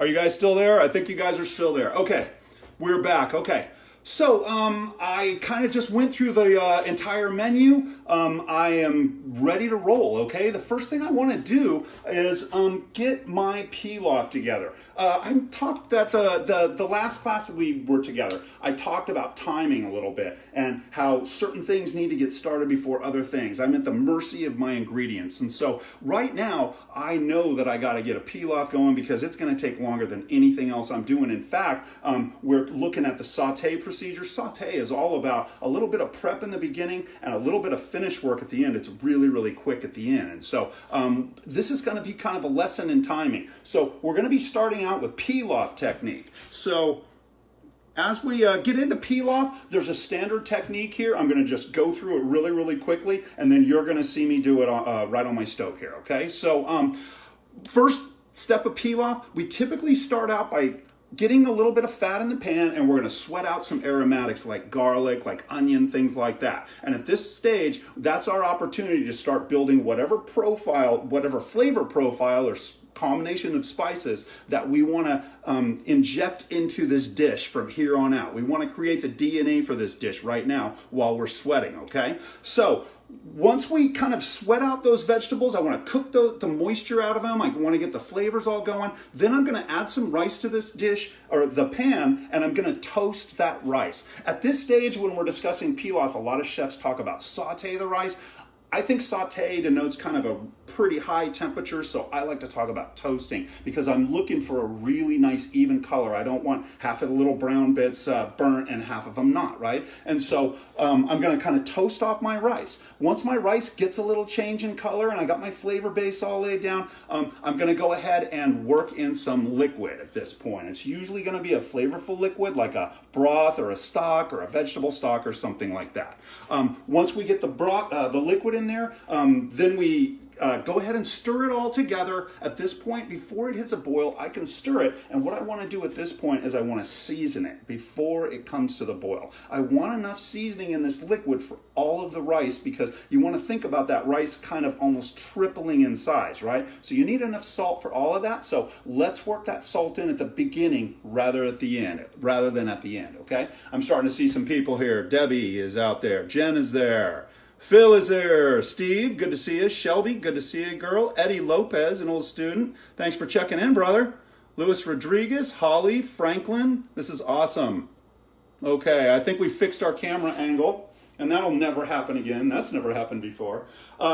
Are you guys still there? I think you guys are still there. Okay, we're back. Okay. So I kind of just went through the entire menu. I am ready to roll, okay? The first thing I want to do is get my pilaf together. I talked that the last class that we were together, I talked about timing a little bit and how certain things need to get started before other things. I'm at the mercy of my ingredients. And so right now, I know that I got to get a pilaf going because it's going to take longer than anything else I'm doing. In fact, we're looking at the saute procedure. Saute is all about a little bit of prep in the beginning and a little bit of finish work at the end. It's really, really quick at the end. And so this is going to be kind of a lesson in timing. So we're going to be starting out with pilaf technique. So as we get into pilaf, there's a standard technique here. I'm going to just go through it really, really quickly, and then you're going to see me do it right on my stove here, okay? So first step of pilaf, we typically start out by getting a little bit of fat in the pan, and we're going to sweat out some aromatics like garlic, like onion, things like that. And at this stage, that's our opportunity to start building whatever profile, whatever flavor profile or combination of spices that we want to inject into this dish from here on out. We want to create the DNA for this dish right now while we're sweating, okay? So once we kind of sweat out those vegetables, I want to cook the moisture out of them. I want to get the flavors all going. Then I'm going to add some rice to this dish or the pan, and I'm going to toast that rice. At this stage, when we're discussing pilaf, a lot of chefs talk about saute the rice. I think saute denotes kind of a pretty high temperature, so I like to talk about toasting because I'm looking for a really nice even color. I don't want half of the little brown bits burnt and half of them not, right? And so I'm going to kind of toast off my rice. Once my rice gets a little change in color and I got my flavor base all laid down, I'm going to go ahead and work in some liquid at this point. It's usually going to be a flavorful liquid like a broth or a stock or a vegetable stock or something like that. Once we get the liquid in there, then we go ahead and stir it all together. At this point, before it hits a boil, I can stir it. And what I want to do at this point is I want to season it before it comes to the boil. I want enough seasoning in this liquid for all of the rice because you want to think about that rice kind of almost tripling in size, right? So you need enough salt for all of that. So let's work that salt in at the beginning rather than at the end, okay? I'm starting to see some people here. Debbie is out there. Jen is there. Phil is there. Steve, good to see you. Shelby, good to see you, girl. Eddie Lopez, an old student. Thanks for checking in, brother. Luis Rodriguez, Holly, Franklin. This is awesome. Okay, I think we fixed our camera angle, and that'll never happen again. That's never happened before.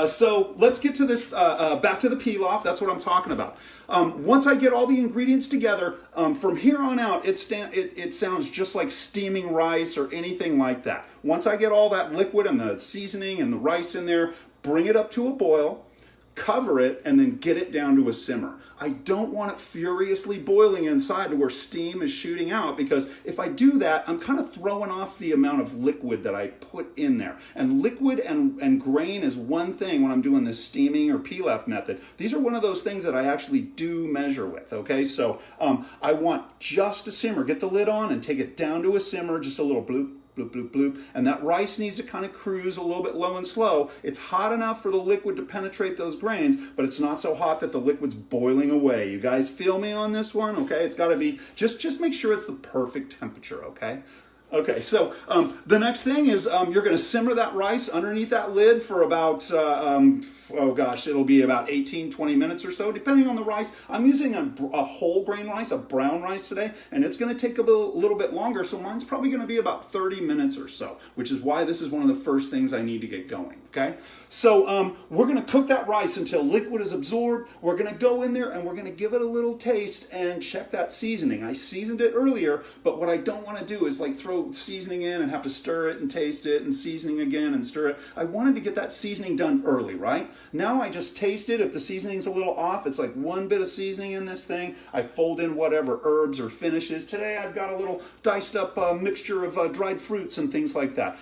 So let's get to this, back to the pilaf. That's what I'm talking about. Once I get all the ingredients together, from here on out, it sounds just like steaming rice or anything like that. Once I get all that liquid and the seasoning and the rice in there, bring it up to a boil, cover it, and then get it down to a simmer. I don't want it furiously boiling inside to where steam is shooting out because if I do that, I'm kind of throwing off the amount of liquid that I put in there. And liquid and grain is one thing when I'm doing this steaming or pilaf method. These are one of those things that I actually do measure with, okay? So I want just a simmer. Get the lid on and take it down to a simmer, just a little bloop, bloop, bloop, bloop. And that rice needs to kind of cruise a little bit low and slow. It's hot enough for the liquid to penetrate those grains, but it's not so hot that the liquid's boiling away. You guys feel me on this one? Okay, it's got to be, just make sure it's the perfect temperature, okay? Okay, so the next thing is you're going to simmer that rice underneath that lid for about, oh gosh, it'll be about 18, 20 minutes or so, depending on the rice. I'm using a whole grain rice, a brown rice today, and it's going to take a little bit longer, so mine's probably going to be about 30 minutes or so, which is why this is one of the first things I need to get going, okay? So we're going to cook that rice until liquid is absorbed. We're going to go in there and we're going to give it a little taste and check that seasoning. I seasoned it earlier, but what I don't want to do is like throw seasoning in and have to stir it and taste it and seasoning again and stir it. I wanted to get that seasoning done early, right? Now I just taste it. If the seasoning's a little off, it's like one bit of seasoning in this thing. I fold in whatever herbs or finishes. Today I've got a little diced up mixture of dried fruits and things like that.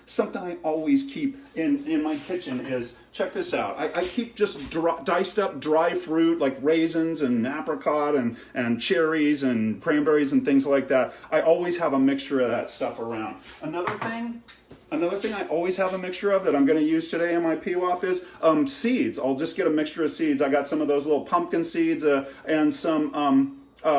Something I always keep in my kitchen is, check this out. I keep just diced up dry fruit like raisins and apricot and cherries and cranberries and things like that. I always have a mixture of that stuff around. Another thing I always have a mixture of that I'm going to use today in my pilaf is seeds. I'll just get a mixture of seeds. I got some of those little pumpkin seeds and some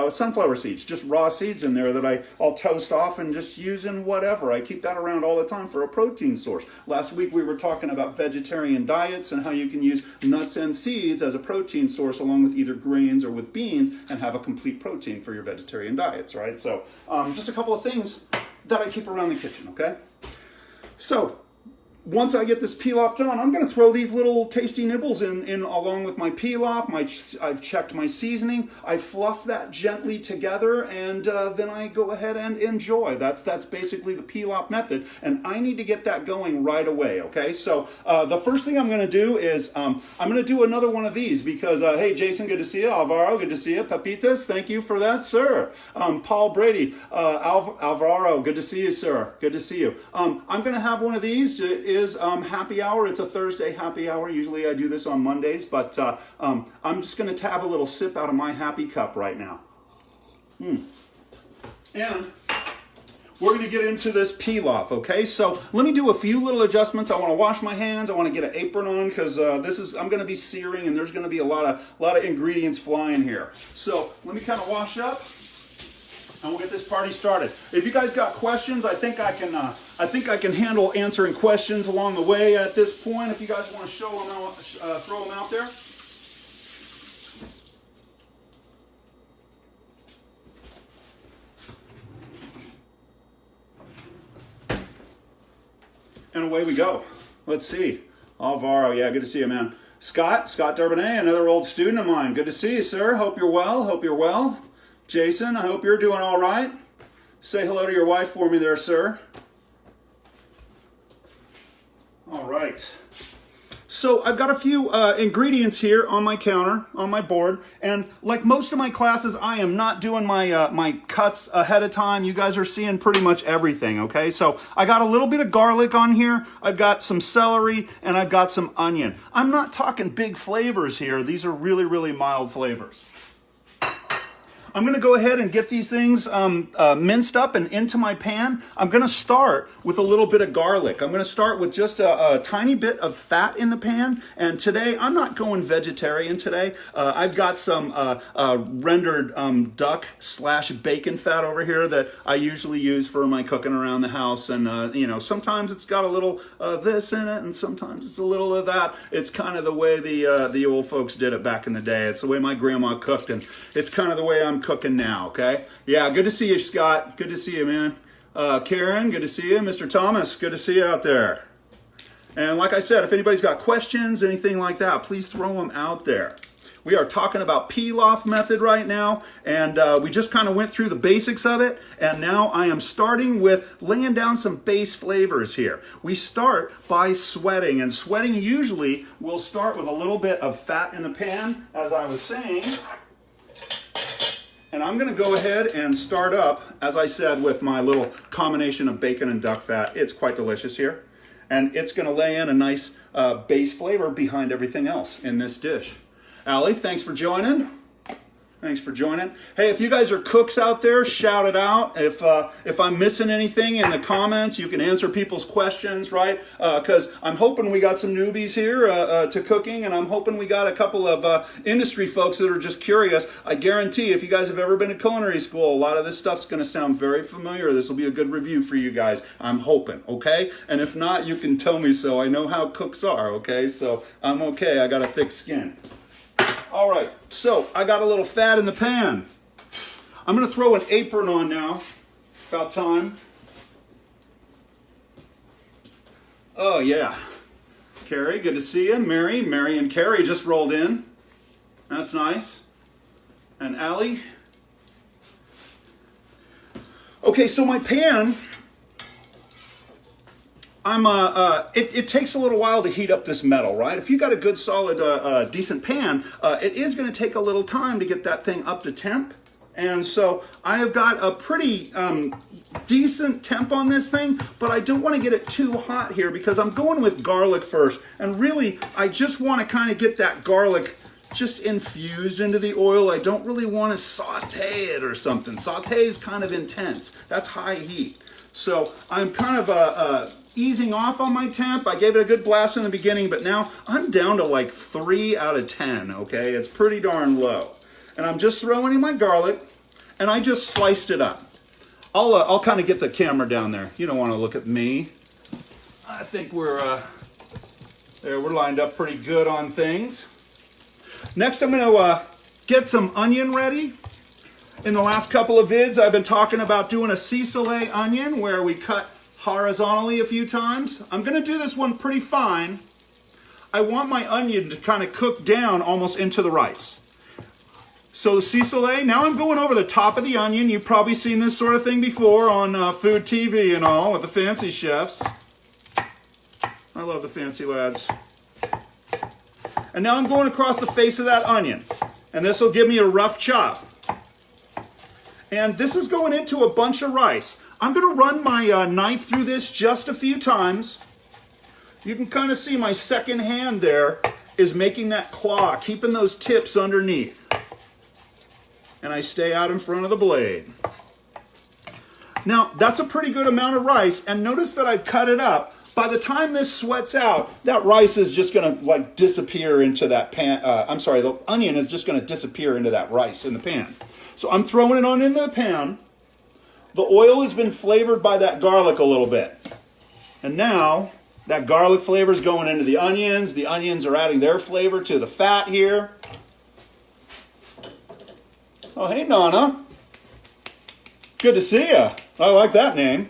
sunflower seeds, just raw seeds in there that I'll toast off and just use in whatever. I keep that around all the time for a protein source. Last week we were talking about vegetarian diets and how you can use nuts and seeds as a protein source along with either grains or with beans and have a complete protein for your vegetarian diets, right? So just a couple of things that I keep around the kitchen, okay? So once I get this pilaf done, I'm going to throw these little tasty nibbles in along with my pilaf. I've checked my seasoning. I fluff that gently together, and then I go ahead and enjoy. That's basically the pilaf method, and I need to get that going right away, okay? So the first thing I'm going to do is I'm going to do another one of these because, hey, Jason, good to see you. Alvaro, good to see you. Pepitas, thank you for that, sir. Paul Brady, Alvaro, good to see you, sir. Good to see you. I'm going to have one of these. It is happy hour. It's a Thursday happy hour. Usually I do this on Mondays, but I'm just going to have a little sip out of my happy cup right now. And we're going to get into this pilaf, okay? So let me do a few little adjustments. I want to wash my hands. I want to get an apron on because I'm going to be searing and there's going to be a lot of ingredients flying here. So let me kind of wash up. And we'll get this party started. If you guys got questions, I think I can handle answering questions along the way at this point. If you guys want to show them out, throw them out there. And away we go. Let's see. Alvaro, yeah, good to see you, man. Scott Darbonnet, another old student of mine. Good to see you, sir. Hope you're well. Hope you're well. Jason, I hope you're doing all right. Say hello to your wife for me there, sir. All right. So I've got a few ingredients here on my counter, on my board, and like most of my classes, I am not doing my cuts ahead of time. You guys are seeing pretty much everything, okay? So I got a little bit of garlic on here, I've got some celery, and I've got some onion. I'm not talking big flavors here. These are really, really mild flavors. I'm going to go ahead and get these things minced up and into my pan. I'm going to start with a little bit of garlic. I'm going to start with just a tiny bit of fat in the pan. And today, I'm not going vegetarian today. I've got some rendered duck / bacon fat over here that I usually use for my cooking around the house. And, you know, sometimes it's got a little this in it and sometimes it's a little of that. It's kind of the way the old folks did it back in the day. It's the way my grandma cooked, and it's kind of the way I'm cooking now, okay? Yeah, good to see you, Scott. Good to see you, man. Karen, good to see you. Mr. Thomas, good to see you out there. And like I said, if anybody's got questions, anything like that, please throw them out there. We are talking about pilaf method right now, and we just kind of went through the basics of it, and now I am starting with laying down some base flavors here. We start by sweating, and sweating usually will start with a little bit of fat in the pan, as I was saying. And I'm going to go ahead and start up, as I said, with my little combination of bacon and duck fat. It's quite delicious here. And it's going to lay in a nice base flavor behind everything else in this dish. Allie, thanks for joining. Thanks for joining. Hey, if you guys are cooks out there, shout it out. If I'm missing anything in the comments, you can answer people's questions, right? Because I'm hoping we got some newbies here to cooking, and I'm hoping we got a couple of industry folks that are just curious. I guarantee if you guys have ever been to culinary school, a lot of this stuff's going to sound very familiar. This will be a good review for you guys. I'm hoping, okay? And if not, you can tell me so. I know how cooks are, okay? So I'm okay. I got a thick skin. All right, so I got a little fat in the pan. I'm going to throw an apron on now. About time. Oh, yeah. Carrie, good to see you. Mary and Carrie just rolled in. That's nice. And Allie. Okay, so my pan, it takes a little while to heat up this metal, right? If you got a good, solid, decent pan, it is going to take a little time to get that thing up to temp. And so I have got a pretty decent temp on this thing, but I don't want to get it too hot here because I'm going with garlic first. And really, I just want to kind of get that garlic just infused into the oil. I don't really want to saute it or something. Saute is kind of intense. That's high heat. So I'm kind of easing off on my temp. I gave it a good blast in the beginning, but now I'm down to like 3 out of 10, okay? It's pretty darn low. And I'm just throwing in my garlic. and I just sliced it up. I'll kind of get the camera down there. You don't want to look at me. I think we're lined up pretty good on things. Next, I'm going to get some onion ready. In the last couple of vids, I've been talking about doing a ciselé onion where we cut horizontally a few times. I'm going to do this one pretty fine. I want my onion to kind of cook down almost into the rice. So the ciselé, now I'm going over the top of the onion. You've probably seen this sort of thing before on food TV and all with the fancy chefs. I love the fancy lads. And now I'm going across the face of that onion. And this will give me a rough chop. And this is going into a bunch of rice. I'm going to run my knife through this just a few times. You can kind of see my second hand there is making that claw, keeping those tips underneath. And I stay out in front of the blade. Now, that's a pretty good amount of rice, and notice that I've cut it up. By the time this sweats out, that rice is just going to like disappear into that pan. The onion is just going to disappear into that rice in the pan. So I'm throwing it on into the pan. The oil has been flavored by that garlic a little bit. And now, that garlic flavor is going into the onions. The onions are adding their flavor to the fat here. Oh, hey, Nana. Good to see you. I like that name.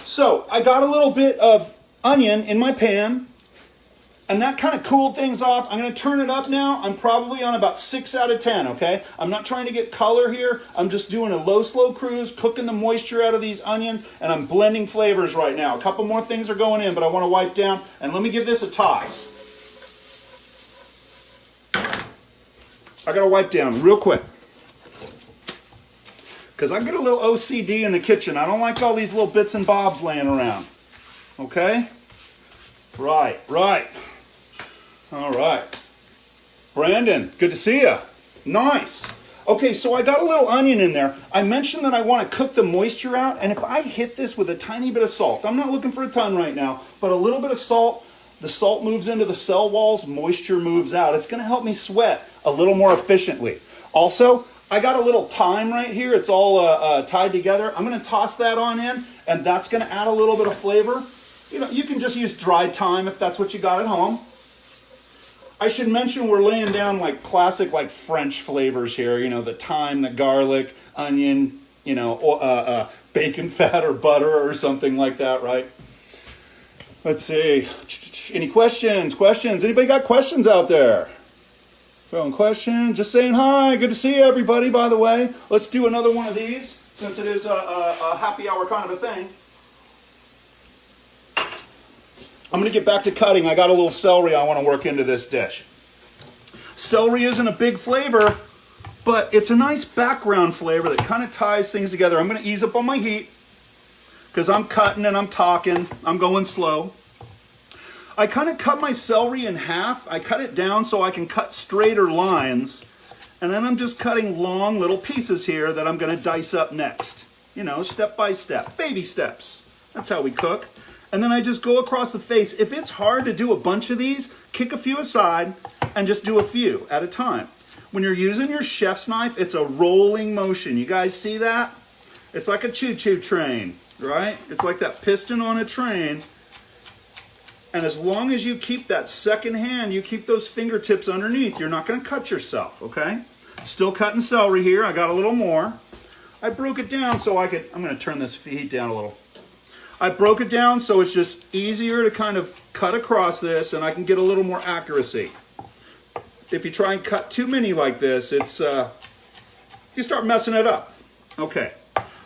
So, I got a little bit of onion in my pan, and that kind of cooled things off. I'm going to turn it up now. I'm probably on about 6 out of 10, okay? I'm not trying to get color here. I'm just doing a low, slow cruise, cooking the moisture out of these onions, and I'm blending flavors right now. A couple more things are going in, but I want to wipe down, and let me give this a toss. I got to wipe down real quick. Because I get a little OCD in the kitchen. I don't like all these little bits and bobs laying around. Okay? Right. All right. Brandon, good to see you. Nice. Okay, so I got a little onion in there. I mentioned that I want to cook the moisture out, and if I hit this with a tiny bit of salt, I'm not looking for a ton right now, but a little bit of salt, the salt moves into the cell walls, moisture moves out. It's going to help me sweat a little more efficiently. Also, I got a little thyme right here. It's all tied together. I'm going to toss that on in, and that's going to add a little bit of flavor. You know, you can just use dried thyme if that's what you got at home. I should mention we're laying down like classic like French flavors here. You know, the thyme, the garlic, onion, you know, bacon fat or butter or something like that, right? Let's see. Any questions? Anybody got questions out there? Question, just saying hi. Good to see everybody, by the way. Let's do another one of these, since it is a happy hour kind of a thing. I'm going to get back to cutting. I got a little celery I want to work into this dish. Celery isn't a big flavor, but it's a nice background flavor that kind of ties things together. I'm going to ease up on my heat, because I'm cutting and I'm talking. I'm going slow. I kind of cut my celery in half. I cut it down so I can cut straighter lines. And then I'm just cutting long little pieces here that I'm going to dice up next. You know, step by step, baby steps. That's how we cook. And then I just go across the face. If it's hard to do a bunch of these, kick a few aside and just do a few at a time. When you're using your chef's knife, it's a rolling motion. You guys see that? It's like a choo-choo train, right? It's like that piston on a train. And as long as you keep that second hand, you keep those fingertips underneath, you're not going to cut yourself, okay? Still cutting celery here. I got a little more. I broke it down so I could, I'm going to turn this heat down a little. I broke it down so it's just easier to kind of cut across this and I can get a little more accuracy. If you try and cut too many like this, it's, you start messing it up. Okay.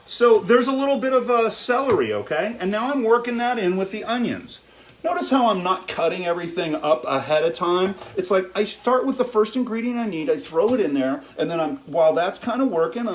So there's a little bit of celery, okay? And now I'm working that in with the onions. Notice how I'm not cutting everything up ahead of time. It's like I start with the first ingredient I need, I throw it in there, and then while that's kind of working, I'm